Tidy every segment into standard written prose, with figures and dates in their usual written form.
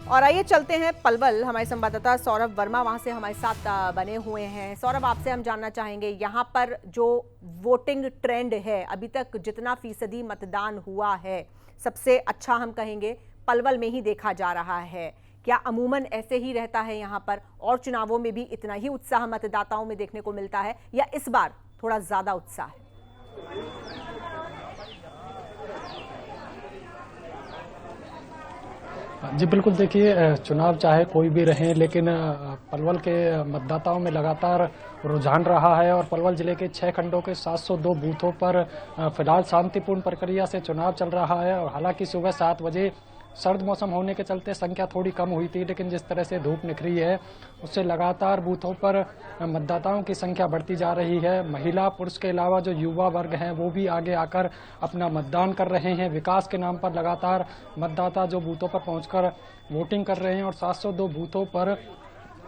और आइए चलते हैं पलवल। हमारे संवाददाता सौरभ वर्मा वहां से हमारे साथ बने हुए हैं। सौरभ, आपसे हम जानना चाहेंगे यहाँ पर जो वोटिंग ट्रेंड है, अभी तक जितना फीसदी मतदान हुआ है सबसे अच्छा हम कहेंगे पलवल में ही देखा जा रहा है। क्या अमूमन ऐसे ही रहता है यहाँ पर और चुनावों में भी इतना ही उत्साह मतदाताओं में देखने को मिलता है या इस बार थोड़ा ज्यादा उत्साह है? जी बिल्कुल, देखिए चुनाव चाहे कोई भी रहे, लेकिन पलवल के मतदाताओं में लगातार रुझान रहा है और पलवल जिले के 6 खंडों के 702 बूथों पर फिलहाल शांतिपूर्ण प्रक्रिया से चुनाव चल रहा है। और हालांकि सुबह 7 बजे सर्द मौसम होने के चलते संख्या थोड़ी कम हुई थी, लेकिन जिस तरह से धूप निखरी है उससे लगातार बूथों पर मतदाताओं की संख्या बढ़ती जा रही है। महिला पुरुष के अलावा जो युवा वर्ग हैं वो भी आगे आकर अपना मतदान कर रहे हैं। विकास के नाम पर लगातार मतदाता जो बूथों पर पहुंचकर वोटिंग कर रहे हैं और 702 बूथों पर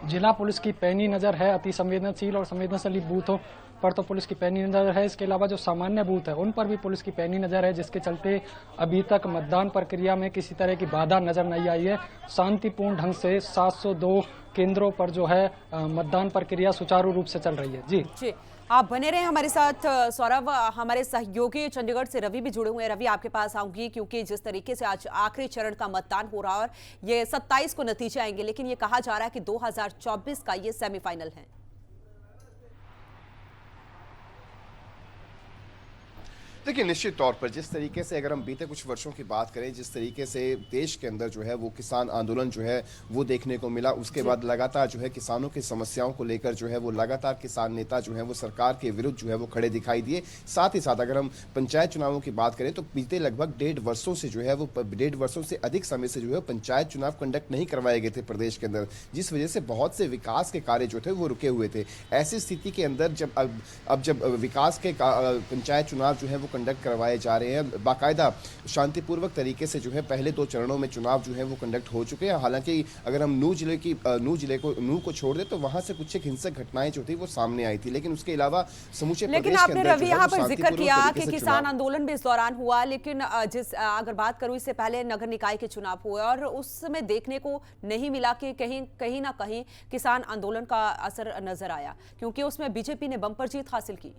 जिला पुलिस की पैनी नजर है। अति संवेदनशील और संवेदनशील बूथों पर तो पुलिस की पैनी नजर है, इसके अलावा जो सामान्य बूथ है उन पर भी पुलिस की पैनी नजर है, जिसके चलते अभी तक मतदान प्रक्रिया में किसी तरह की बाधा नजर नहीं आई है। शांतिपूर्ण ढंग से 702 केंद्रों पर जो है मतदान प्रक्रिया सुचारू रूप से चल रही है। जी आप बने रहे हमारे साथ सौरभ। हमारे सहयोगी चंडीगढ़ से रवि भी जुड़े हुए हैं। रवि, आपके पास आऊंगी क्योंकि जिस तरीके से आज आखिरी चरण का मतदान हो रहा है और ये 27 को नतीजे आएंगे, लेकिन ये कहा जा रहा है कि 2024 का ये सेमीफाइनल है। देखिए, निश्चित तौर पर जिस तरीके से अगर हम बीते कुछ वर्षों की बात करें, जिस तरीके से देश के अंदर जो है वो किसान आंदोलन जो है वो देखने को मिला, उसके बाद लगातार जो है किसानों की समस्याओं को लेकर जो है वो लगातार किसान नेता जो है वो सरकार के विरुद्ध जो है वो खड़े दिखाई दिए। साथ ही साथ अगर हम पंचायत चुनावों की बात करें तो बीते लगभग 1.5 वर्षों से जो है वो 1.5 वर्षों से अधिक समय से जो है पंचायत चुनाव कंडक्ट नहीं करवाए गए थे प्रदेश के अंदर, जिस वजह से बहुत से विकास के कार्य जो थे वो रुके हुए थे। ऐसी स्थिति के अंदर जब विकास के पंचायत चुनाव जो है वो कंडक्ट करवाए जा रहे हैं, बाकायदा शांतिपूर्वक तरीके से जो है पहले 2 चरणों में चुनाव जो है वो कंडक्ट हो चुके हैं। हालांकि अगर हम नू को छोड़ दें तो वहां से कुछ एक हिंसक घटनाएं जो थी वो सामने आई थी, लेकिन उसके अलावा समूचे लेकिन आपने रवि यहाँ पर जिक्र किया कि किसान आंदोलन भी इस दौरान हुआ, लेकिन अगर बात करूं इससे पहले नगर निकाय के चुनाव हुए और उस समय देखने को नहीं मिला कि कहीं ना कहीं किसान आंदोलन का असर नजर आया, क्योंकि उसमें बीजेपी ने बम्पर जीत हासिल की।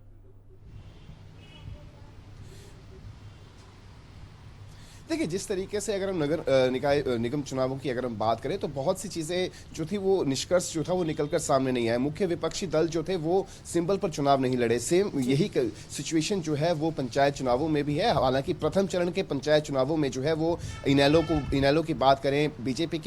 देखिए, जिस तरीके से अगर हम नगर निगम चुनावों की अगर हम बात करें तो बहुत सी चीजें जो थी वो निष्कर्ष जो था वो निकलकर सामने नहीं आया। मुख्य विपक्षी दल जो थे वो सिंबल पर चुनाव नहीं लड़े। सेम यही सिचुएशन जो है वो पंचायत चुनावों में भी है। हालांकि प्रथम चरण के पंचायत चुनावों में जो है वो इनेलो की बात करें, बीजेपी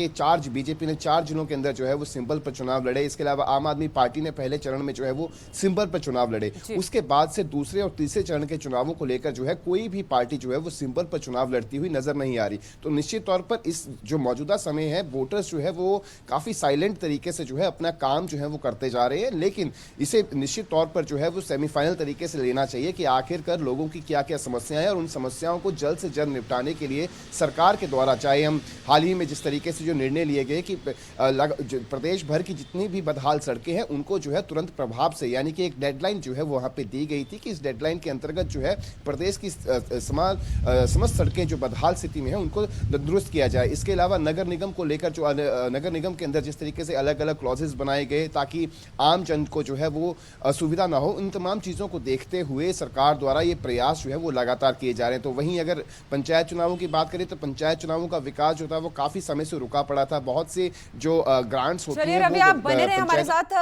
ने 4 जिलों के अंदर जो है वो सिंबल पर चुनाव लड़े। इसके अलावा आम आदमी पार्टी ने पहले चरण में जो है वो सिंबल पर चुनाव लड़े। उसके बाद से दूसरे और तीसरे चरण के चुनावों को लेकर जो है कोई भी पार्टी जो है वो सिंबल पर चुनाव लड़ती हुई नजर नहीं आ रही। तो निश्चित तौर पर इस जो मौजूदा समय है, वोटर्स जो है वो काफी साइलेंट तरीके से जो है अपना काम जो है वो करते जा रहे हैं, लेकिन इसे निश्चित तौर पर जो है वो सेमीफाइनल तरीके से लेना चाहिए कि आखिरकार लोगों की क्या क्या समस्याएं हैं और उन समस्याओं को जल्द से जल्द निपटाने के लिए सरकार के द्वारा, चाहे हम हाल ही में जिस तरीके से जो निर्णय लिए गए कि प्रदेश भर की जितनी भी बदहाल सड़कें हैं उनको जो है तुरंत प्रभाव से, यानी कि एक डेडलाइन जो है वो वहां पे दी गई थी कि इस डेडलाइन के अंतर्गत जो है प्रदेश की समस्त सड़कें जो बदहाल स्थिति में है उनको दुरुस्त किया जाए। इसके अलावा नगर निगम को लेकर जो नगर निगम के अंदर जिस तरीके से अलग अलग क्लॉजेस बनाए गए ताकि आम जन को जो है वो असुविधा ना हो, उन तमाम चीजों को देखते हुए सरकार द्वारा ये प्रयास जो है वो लगातार किए जा रहे हैं। तो वहीं अगर पंचायत चुनावों की बात करें तो पंचायत चुनावों का विकास जो था वो काफी समय से रुका पड़ा था। बहुत से जो ग्रांट्स होते हैं रवि, आप बने रहे हमारे साथ।